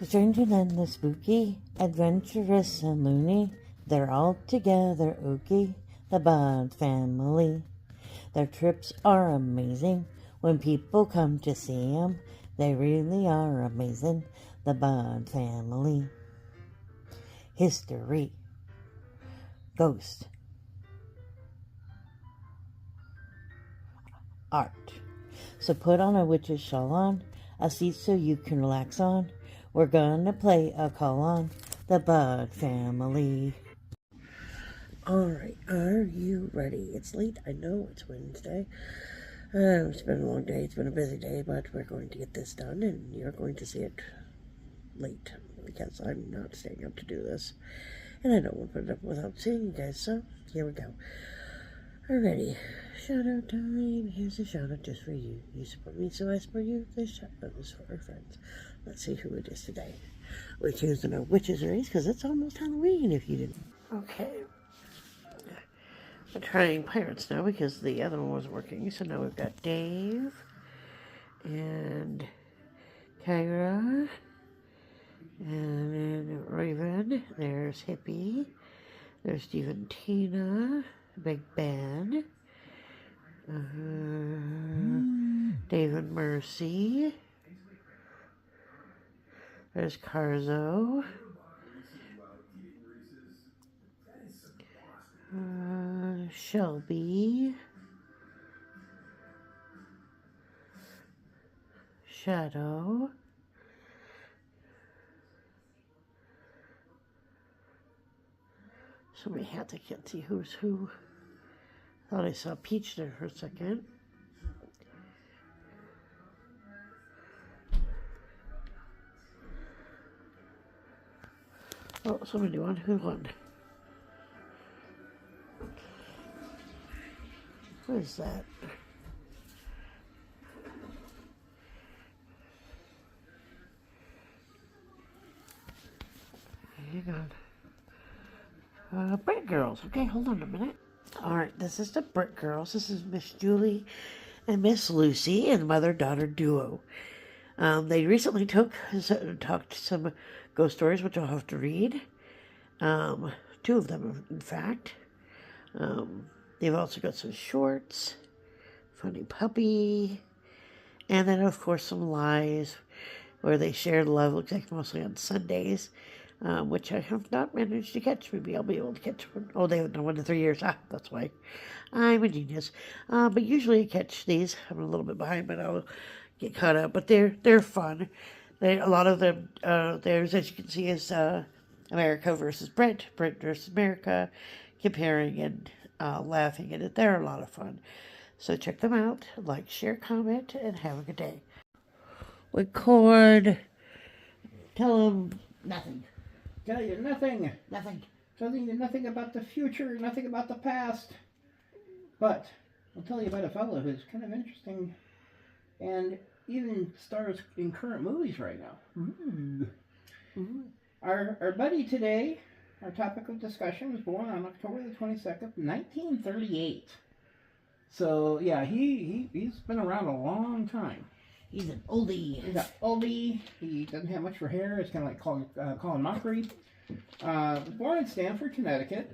The strange and the spooky, adventurous and loony, they're all together ooky, the Bud family. Their trips are amazing when people come to see 'em. They really are amazing, the Bud family. History, ghost, art. So put on a witch's shawl on, a seat so you can relax on. We're gonna play a call on the Bud family. Alright, are you ready? It's late, I know, it's Wednesday. It's been a long day, it's been a busy day, but we're going to get this done, and you're going to see it late, because I'm not staying up to do this. And I don't want to put it up without seeing you guys, so here we go. Alrighty, shout out time. Here's a shout out just for you. You support me, so I support you. This shout out is for our friends. Let's see who it is today. We're choosing a witch's race because it's almost Halloween if you didn't. Okay. I'm trying pirates now because the other one wasn't working. So now we've got Dave and Kyra and then Raven. There's Hippie. There's Steve and Tina. Big Ben. Dave and Mercy. There's Carzo. Shelby. Shadow. So many hats, I can't see who's who. Thought I saw Peach there for a second. Oh, somebody won. Who won? What is that? Hang on. Brick Girls. Okay, hold on a minute. Alright, this is the Brick Girls. This is Miss Julie and Miss Lucy and mother-daughter duo. They recently talked some ghost stories, which I'll have to read. 2 of them, in fact. They've also got some shorts, Funny Puppy, and then, of course, some lies where they share love, looks like mostly on Sundays, which I have not managed to catch. Maybe I'll be able to catch one. Oh, they haven't done 1 to 3 years. That's why. I'm a genius. But usually I catch these. I'm a little bit behind, but I'll get caught up. But they're fun. A lot of them, there's, as you can see, is America versus Brent versus America, comparing and laughing at it. They're a lot of fun. So check them out. Like, share, comment, and have a good day. Record. Tell them nothing. Tell you nothing. Nothing. Telling you nothing about the future, nothing about the past. But I'll tell you about a fellow who's kind of interesting and even stars in current movies right now. Ooh. Ooh. Our buddy today, our topic of discussion, was born on October the 22nd, 1938. So, yeah, he's been around a long time. He's an oldie. He's an oldie. He doesn't have much for hair. It's kind of like Colin Mockery. Was born in Stamford, Connecticut.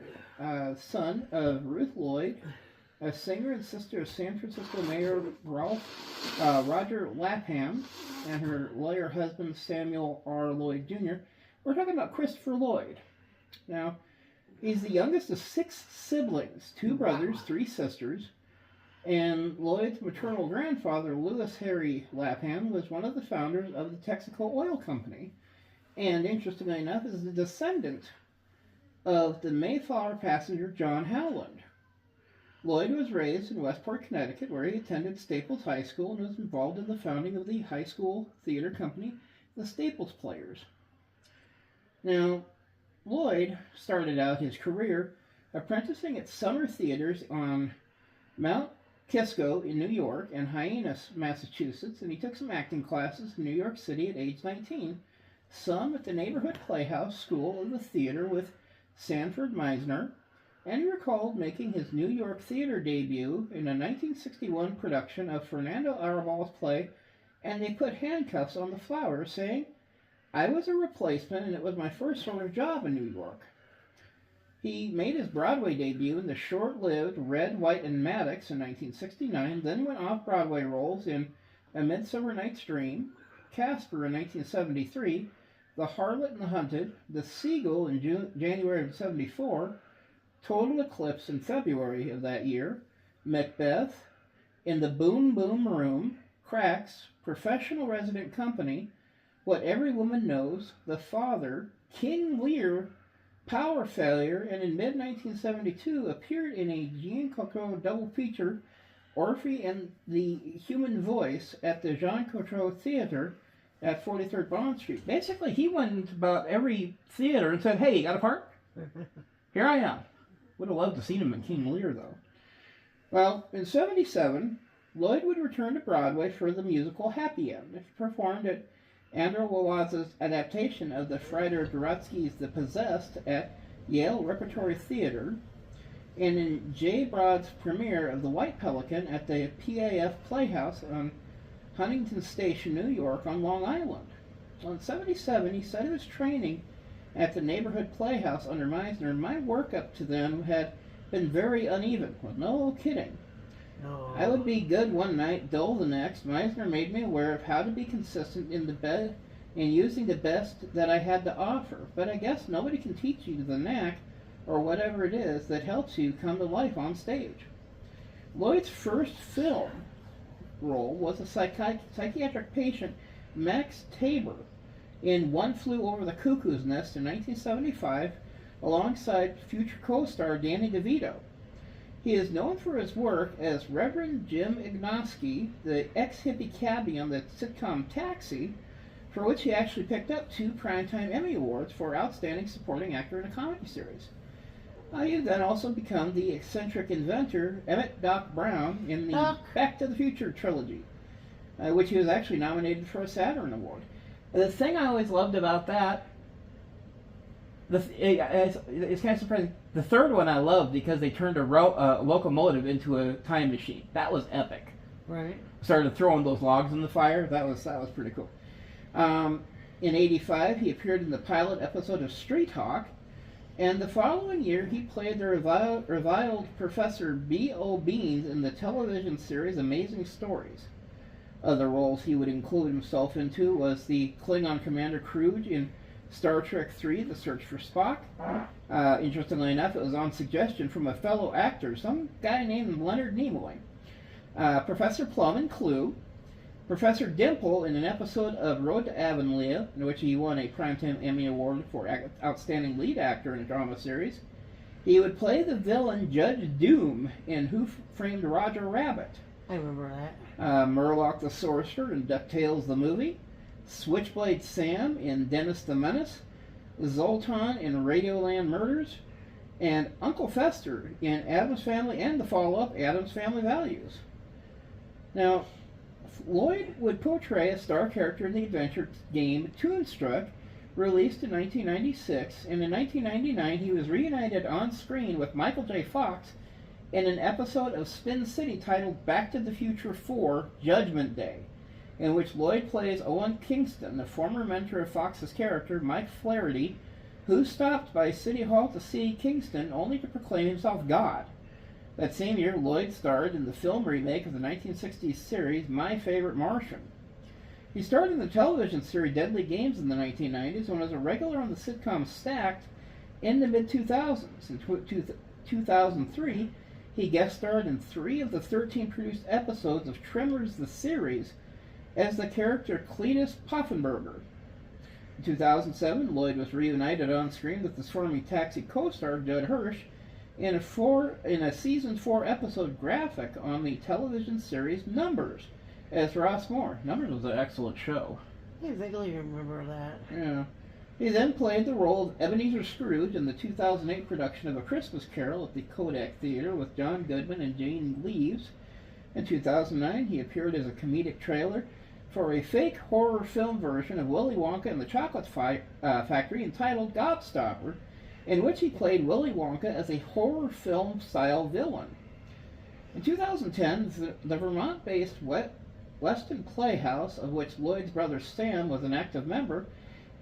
Son of Ruth Lloyd, a singer and sister of San Francisco Mayor Roger Lapham, and her lawyer husband Samuel R. Lloyd Jr. We're talking about Christopher Lloyd. Now, he's the youngest of 6 siblings, 2 brothers, 3 sisters. And Lloyd's maternal grandfather, Lewis Harry Lapham, was one of the founders of the Texaco Oil Company, and interestingly enough, is the descendant of the Mayflower passenger John Howland. Lloyd was raised in Westport, Connecticut, where he attended Staples High School and was involved in the founding of the high school theater company, the Staples Players. Now, Lloyd started out his career apprenticing at summer theaters on Mount Kisco in New York and Hyannis, Massachusetts, and he took some acting classes in New York City at age 19, some at the neighborhood Playhouse School of the Theater with Sanford Meisner, and he recalled making his New York theater debut in a 1961 production of Fernando Arrabal's play And They Put Handcuffs on the Flowers, saying, I was a replacement, and it was my first sort of job in New York. He made his Broadway debut in the short-lived Red, White, and Maddox in 1969, then went off-Broadway roles in A Midsummer Night's Dream, Casper in 1973, The Harlot and the Hunted, The Seagull in January of 74, Total Eclipse in February of that year, Macbeth, In the Boom Boom Room, Cracks, Professional Resident Company, What Every Woman Knows, The Father, King Lear, Power Failure, and in mid-1972 appeared in a Jean Cocteau double feature, Orphy and the Human Voice, at the Jean Cocteau Theater at 43rd Bond Street. Basically, he went about every theater and said, "Hey, you got a part? Here I am." Would have loved to seen him in King Lear, though. Well, in 77, Lloyd would return to Broadway for the musical Happy End. He performed at Andrew Wawaz's adaptation of the Frieder Dorotsky's The Possessed at Yale Repertory Theater, and in Jay Broad's premiere of The White Pelican at the PAF Playhouse on Huntington Station, New York, on Long Island. In 77, he said he was training at the neighborhood playhouse under Meisner, and my work up to them had been very uneven. Well, no kidding. No. I would be good one night, dull the next. Meisner made me aware of how to be consistent in using the best that I had to offer. But I guess nobody can teach you the knack, or whatever it is, that helps you come to life on stage. Lloyd's first film role was a psychiatric patient, Max Tabor, in One Flew Over the Cuckoo's Nest in 1975, alongside future co-star Danny DeVito. He is known for his work as Reverend Jim Ignosky, the ex-hippie cabbie on the sitcom Taxi, for which he actually picked up 2 Primetime Emmy Awards for Outstanding Supporting Actor in a Comedy Series. He then also become the eccentric inventor Emmett Doc Brown in the Back to the Future trilogy, which he was actually nominated for a Saturn Award. The thing I always loved about that, it's kind of surprising. The third one I loved because they turned a locomotive into a time machine. That was epic. Right. Started throwing those logs in the fire. That was pretty cool. In '85, he appeared in the pilot episode of Street Hawk, and the following year he played the reviled Professor B.O. Beans in the television series Amazing Stories. Other roles he would include himself into was the Klingon Commander Kruge in Star Trek III, The Search for Spock. Interestingly enough, it was on suggestion from a fellow actor, some guy named Leonard Nimoy. Professor Plum in Clue. Professor Dimple in an episode of Road to Avonlea, in which he won a Primetime Emmy Award for Outstanding Lead Actor in a Drama Series. He would play the villain Judge Doom in Who Framed Roger Rabbit. I remember that. Murloc the Sorcerer in DuckTales the Movie. Switchblade Sam in Dennis the Menace, Zoltan in Radioland Murders, and Uncle Fester in Addams Family and the follow-up Addams Family Values. Now, Lloyd would portray a star character in the adventure game Toonstruck, released in 1996, and in 1999 he was reunited on screen with Michael J. Fox in an episode of Spin City titled Back to the Future 4 Judgment Day, in which Lloyd plays Owen Kingston, the former mentor of Fox's character, Mike Flaherty, who stopped by City Hall to see Kingston only to proclaim himself God. That same year, Lloyd starred in the film remake of the 1960s series My Favorite Martian. He starred in the television series Deadly Games in the 1990s and was a regular on the sitcom Stacked in the mid-2000s. In 2003, he guest starred in 3 of the 13 produced episodes of Tremors the series as the character Cletus Poffenberger. In 2007, Lloyd was reunited on screen with the swarming Taxi co-star Judd Hirsch in a season 4 episode graphic on the television series Numbers as Ross Moore. Numbers was an excellent show. I vaguely remember that. Yeah. He then played the role of Ebenezer Scrooge in the 2008 production of A Christmas Carol at the Kodak Theater with John Goodman and Jane Leeves. In 2009, he appeared as a comedic trailer for a fake horror film version of Willy Wonka and the Chocolate Factory entitled Gobstopper, in which he played Willy Wonka as a horror film-style villain. In 2010, the Vermont-based Weston Playhouse, of which Lloyd's brother Sam was an active member,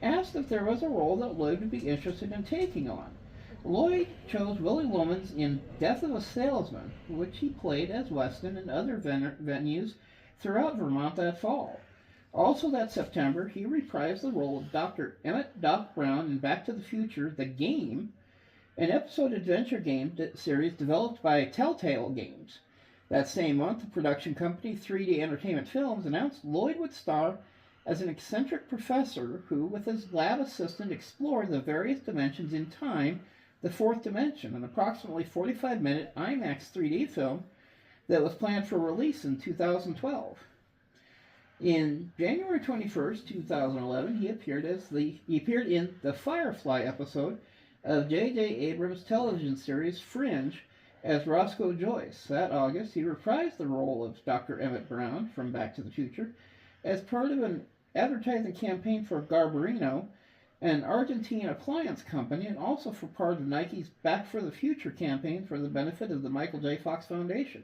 asked if there was a role that Lloyd would be interested in taking on. Lloyd chose Willie Loman's in Death of a Salesman, which he played as Weston in other venues throughout Vermont that fall. Also that September, he reprised the role of Dr. Emmett Doc Brown in Back to the Future, The Game, an episode adventure game series developed by Telltale Games. That same month, the production company 3D Entertainment Films announced Lloyd would star as an eccentric professor who, with his lab assistant, explored the various dimensions in time, the fourth dimension, an approximately 45-minute IMAX 3D film that was planned for release in 2012. In January 21st, 2011, he appeared in the Firefly episode of J.J. Abrams' television series Fringe as Roscoe Joyce. That August, he reprised the role of Dr. Emmett Brown from Back to the Future as part of an advertising campaign for Garbarino, an Argentine appliance company, and also for part of Nike's Back for the Future campaign for the benefit of the Michael J. Fox Foundation.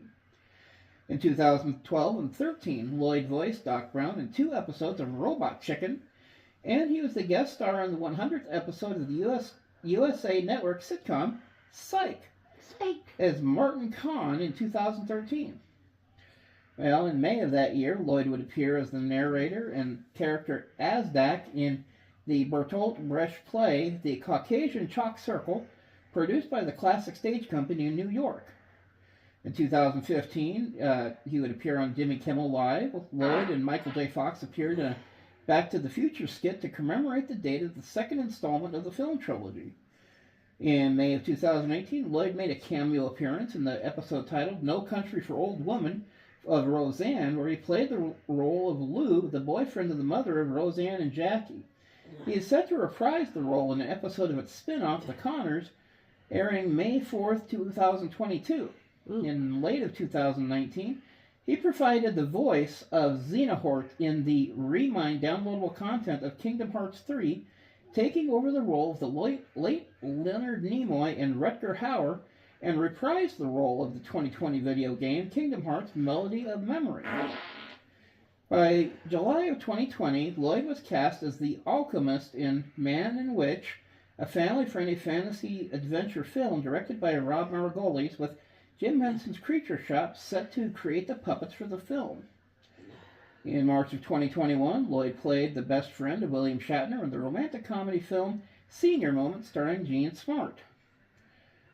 In 2012 and 13, Lloyd voiced Doc Brown in 2 episodes of Robot Chicken, and he was the guest star on the 100th episode of the USA Network sitcom Psych as Martin Kahn in 2013. Well, in May of that year, Lloyd would appear as the narrator and character Azdak in the Bertolt Brecht play The Caucasian Chalk Circle, produced by the Classic Stage Company in New York. In 2015, he would appear on Jimmy Kimmel Live. Lloyd and Michael J. Fox appeared in a Back to the Future skit to commemorate the date of the second installment of the film trilogy. In May of 2018, Lloyd made a cameo appearance in the episode titled No Country for Old Women of Roseanne, where he played the role of Lou, the boyfriend of the mother of Roseanne and Jackie. He is set to reprise the role in an episode of its spin-off, The Connors, airing May 4th, 2022. In late of 2019, he provided the voice of Xenohort in the Remind downloadable content of Kingdom Hearts 3, taking over the role of the late Leonard Nimoy and Rutger Hauer, and reprised the role of the 2020 video game Kingdom Hearts Melody of Memory. By July of 2020, Lloyd was cast as the alchemist in Man and Witch, a family-friendly fantasy adventure film directed by Rob Margolis, with Jim Henson's Creature Shop set to create the puppets for the film. In March of 2021, Lloyd played the best friend of William Shatner in the romantic comedy film Senior Moment starring Gene Smart.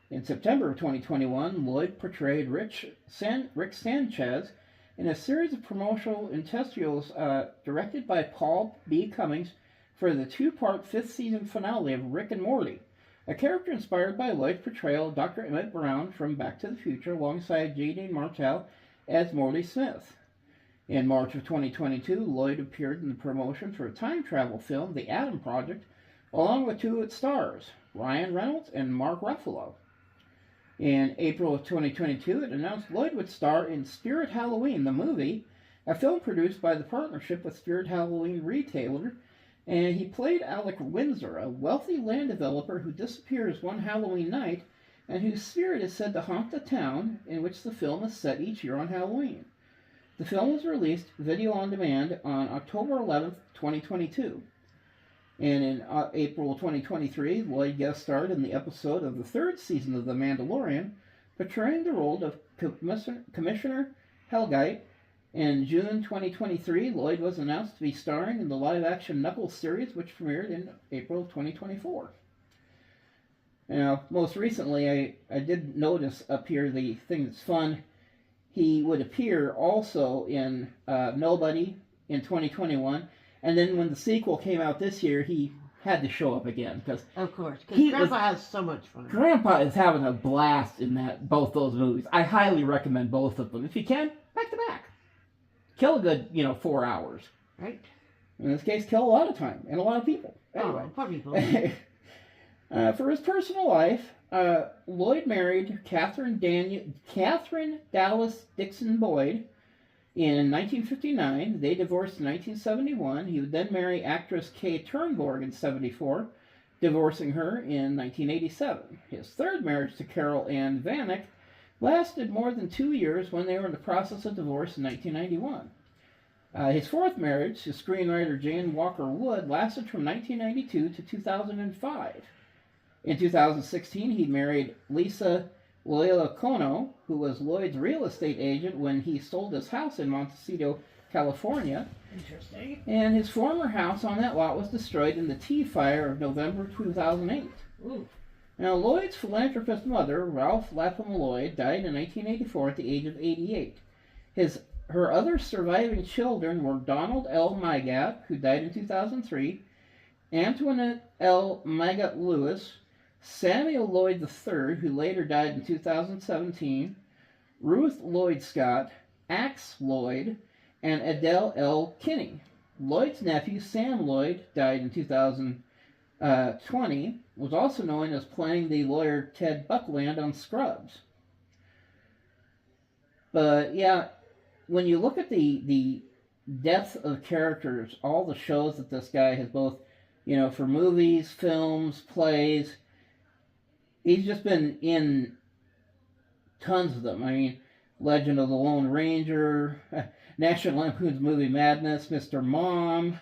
In September of 2021, Lloyd portrayed Rick Sanchez in a series of promotional interstitials directed by Paul B. Cummings for the 2-part 5th season finale of Rick and Morty, a character inspired by Lloyd's portrayal of Dr. Emmett Brown from Back to the Future alongside J.D. Martell as Morty Smith. In March of 2022, Lloyd appeared in the promotion for a time travel film, The Adam Project, along with 2 of its stars, Ryan Reynolds and Mark Ruffalo. In April of 2022, it announced Lloyd would star in Spirit Halloween, the movie, a film produced by the partnership with Spirit Halloween retailer, and he played Alec Windsor, a wealthy land developer who disappears one Halloween night and whose spirit is said to haunt the town in which the film is set each year on Halloween. The film was released video on demand on October 11th, 2022. And in April 2023, Lloyd guest starred in the episode of the 3rd season of The Mandalorian, portraying the role of Commissioner Helgite. In June 2023, Lloyd was announced to be starring in the live-action Knuckles series, which premiered in April 2024. Now, most recently, I did notice up here the thing that's fun. He would appear also in Nobody in 2021, and then when the sequel came out this year, he had to show up again because Of course, because Grandpa has so much fun. Grandpa is having a blast in both those movies. I highly recommend both of them. If you can, back to back. Kill a good, 4 hours. Right. In this case, kill a lot of time and a lot of people. Anyway. Oh, poor people. For his personal life, Lloyd married Catherine Dallas Dixon Boyd in 1959. They divorced in 1971. He would then marry actress Kay Turnborg in 1974, divorcing her in 1987. His third marriage to Carol Ann Vanek lasted more than 2 years when they were in the process of divorce in 1991. His fourth marriage to screenwriter Jane Walker Wood lasted from 1992 to 2005. In 2016, he married Lisa Loyola-Cono, who was Lloyd's real estate agent when he sold his house in Montecito, California. Interesting. And his former house on that lot was destroyed in the Tea Fire of November 2008. Ooh. Now, Lloyd's philanthropist mother, Ralph Lapham Lloyd, died in 1984 at the age of 88. Her other surviving children were Donald L. Mygatt, who died in 2003, Antoinette L. Mygatt Lewis, Samuel Lloyd III, who later died in 2017, Ruth Lloyd Scott, Axe Lloyd, and Adele L. Kinney. Lloyd's nephew, Sam Lloyd, died in 2020, was also known as playing the lawyer Ted Buckland on Scrubs. But yeah, when you look at the depth of characters, all the shows that this guy has both, for movies, films, plays, he's just been in tons of them. I mean, Legend of the Lone Ranger, National Lampoon's Movie Madness, Mr. Mom,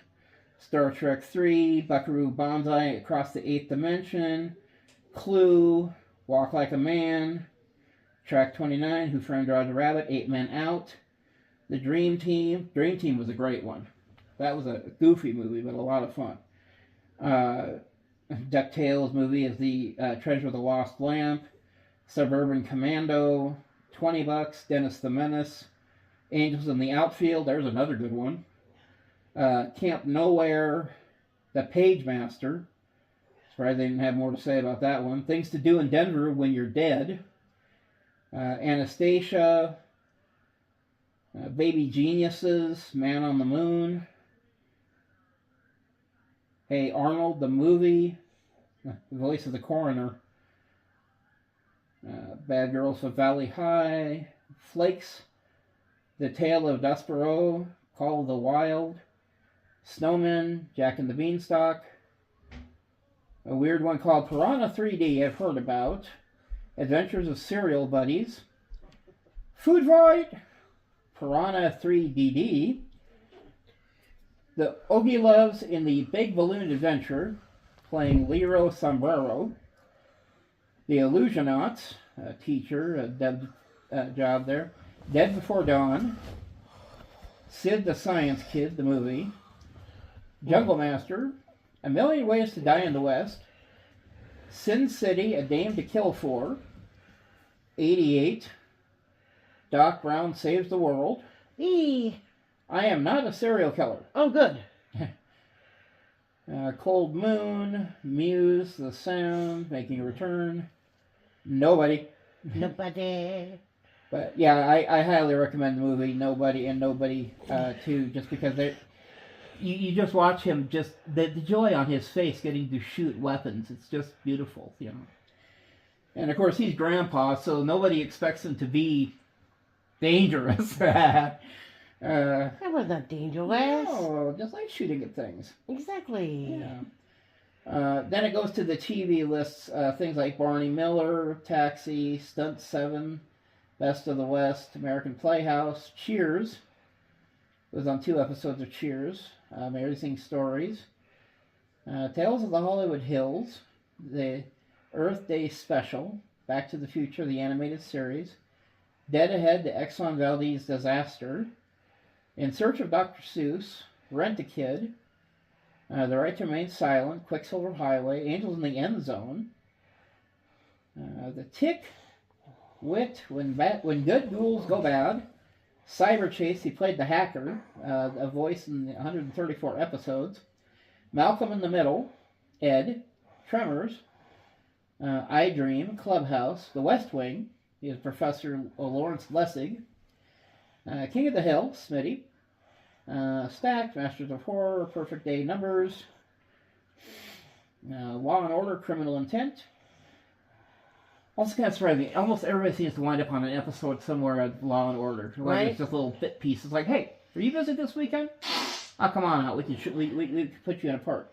Star Trek III, Buckaroo Banzai Across the Eighth Dimension, Clue, Walk Like a Man, Track 29, Who Framed Roger Rabbit, 8 Men Out, The Dream Team. Dream Team was a great one. That was a goofy movie, but a lot of fun. DuckTales movie is the Treasure of the Lost Lamp, Suburban Commando, 20 Bucks, Dennis the Menace, Angels in the Outfield, there's another good one. Camp Nowhere, The Page Master. Surprised they didn't have more to say about that one. Things to Do in Denver When You're Dead. Anastasia, Baby Geniuses, Man on the Moon. Hey Arnold, the movie, the voice of the coroner. Bad Girls of Valley High, Flakes, The Tale of Despereaux, Call of the Wild, Snowmen, Jack and the Beanstalk, a weird one called Piranha 3D I've heard about, Adventures of Serial Buddies, Food Fight, Piranha 3DD, The Ogie Loves in the Big Balloon Adventure, playing Lero Sombrero, The Illusionauts, a teacher, a job there, Dead Before Dawn, Sid the Science Kid, the movie, Jungle Master, A Million Ways to Die in the West, Sin City, A Dame to Kill For, 88, Doc Brown Saves the World, I Am Not a Serial Killer. Oh, good. Cold Moon, Muse, The Sound, Making a Return, Nobody. But yeah, I highly recommend the movie Nobody and Nobody 2, just because you just watch him, just the joy on his face getting to shoot weapons. It's just beautiful, And of course, he's grandpa, so nobody expects him to be dangerous. That was not dangerous. No, just like shooting at things. Exactly. Yeah. Then it goes to the TV lists, things like Barney Miller, Taxi, Stunt 7, Best of the West, American Playhouse, Cheers. Was on 2 episodes of Cheers. Amazing Stories. Tales of the Hollywood Hills, the Earth Day Special, Back to the Future, the animated series, Dead Ahead, the Exxon Valdez Disaster, In Search of Dr. Seuss, Rent-A-Kid, The Right to Remain Silent, Quicksilver Highway, Angels in the End Zone, The Tick, Wit, When Good Ghouls Go Bad, Cyber Chase, he played the hacker, a voice in 134 episodes, Malcolm in the Middle, Ed, Tremors, I Dream, Clubhouse, The West Wing, he is Professor Lawrence Lessig, King of the Hill, Smitty, Stacked, Masters of Horror, Perfect Day Numbers, Law and Order, Criminal Intent. Also kind of surprising. Almost everybody seems to wind up on an episode somewhere of Law and Order. Right? It's just little bit pieces like, hey, are you busy this weekend? Oh, come on out. We can put you in a part.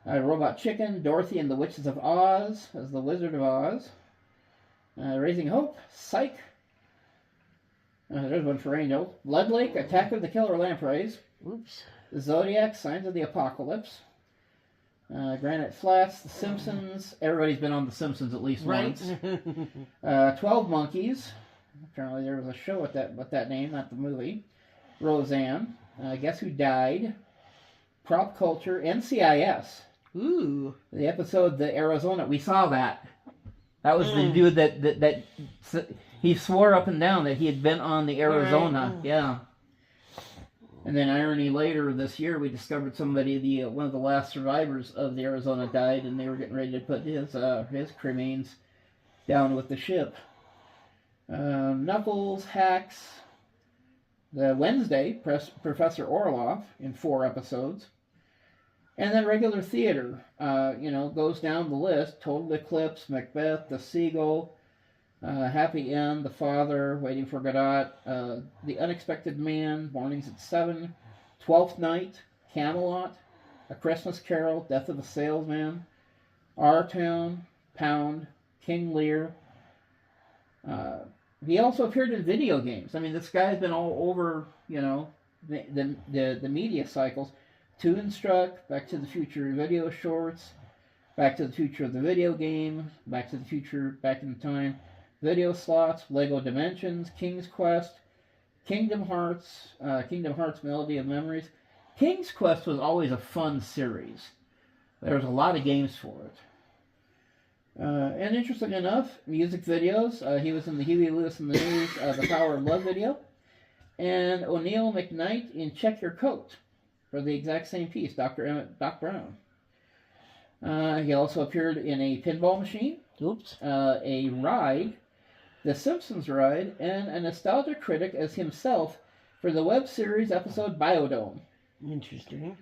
Robot Chicken, Dorothy and the Witches of Oz as the Wizard of Oz. Raising Hope, Psych. There's one for Angel. Blood Lake, Attack of the Killer Lampreys. Oops. Zodiac, Signs of the Apocalypse. Granite Flats, The Simpsons. Everybody's been on The Simpsons at least Right. once. 12 Monkeys. Apparently there was a show with that name, not the movie. Roseanne. Guess Who Died? Prop Culture. NCIS. Ooh. The episode, the Arizona. We saw that. That was the dude that he swore up and down that he had been on the Arizona. Right. Yeah. And then irony later this year, we discovered somebody, one of the last survivors of the Arizona died, and they were getting ready to put his cremains down with the ship. Knuckles, Hacks, the Wednesday, Professor Orloff in 4 episodes. And then regular theater, goes down the list. Total Eclipse, Macbeth, The Seagull, Happy End, The Father, Waiting for Godot, The Unexpected Man, Mornings at 7, Twelfth Night, Camelot, A Christmas Carol, Death of a Salesman, Our Town, Pound, King Lear. He also appeared in video games. I mean, this guy's been all over, the media cycles. Toonstruck, Back to the Future video shorts, Back to the Future of the video game, Back to the Future, Back in Time, video slots, Lego Dimensions, King's Quest, Kingdom Hearts Melody of Memories. King's Quest was always a fun series. There was a lot of games for it. And interesting enough, music videos. He was in the Huey Lewis and the News, The Power of Love video. And O'Neill McKnight in Check Your Coat for the exact same piece, Doc Brown. He also appeared in a pinball machine. Oops. A ride, The Simpsons ride, and a nostalgia critic as himself for the web series episode Biodome. Interesting.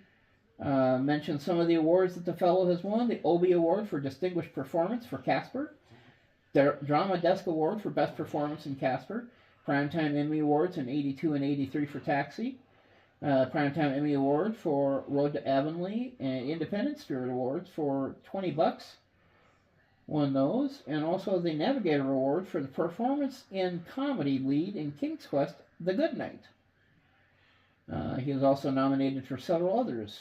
Mentioned some of the awards that the fellow has won. The Obie Award for Distinguished Performance for Casper. The Drama Desk Award for Best Performance in Casper. Primetime Emmy Awards in 82 and 83 for Taxi. Primetime Emmy Award for Road to Avonlea. And Independent Spirit Awards for $20. Won those. And also the Navigator Award for the Performance in Comedy lead in King's Quest, The Good Night. He was also nominated for several others.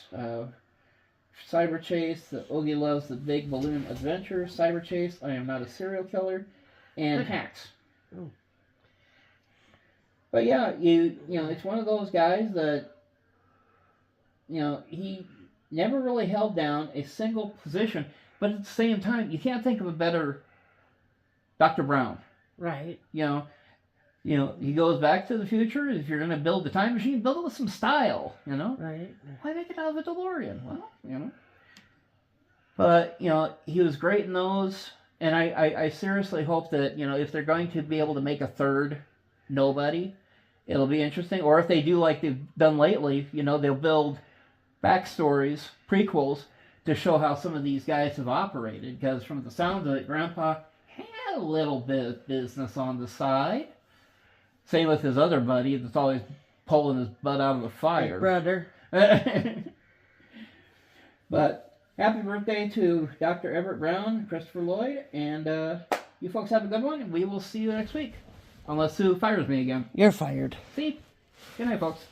Cyber Chase, The Oogie Loves the Big Balloon Adventure, Cyber Chase, I Am Not a Serial Killer, and Hacks. Oh. But yeah, it's one of those guys that, he never really held down a single position, but at the same time, you can't think of a better Dr. Brown. Right. He goes back to the future. If you're going to build the time machine, build it with some style, Right. Why make it out of a DeLorean? Well, But, he was great in those. And I seriously hope that, if they're going to be able to make a third Nobody, it'll be interesting. Or if they do like they've done lately, they'll build backstories, prequels, to show how some of these guys have operated. Because from the sounds of it, Grandpa had a little bit of business on the side. Same with his other buddy that's always pulling his butt out of the fire. His brother. But happy birthday to Dr. Everett Brown, Christopher Lloyd, and you folks have a good one, and we will see you next week. Unless Sue fires me again. You're fired. See? Good night, folks.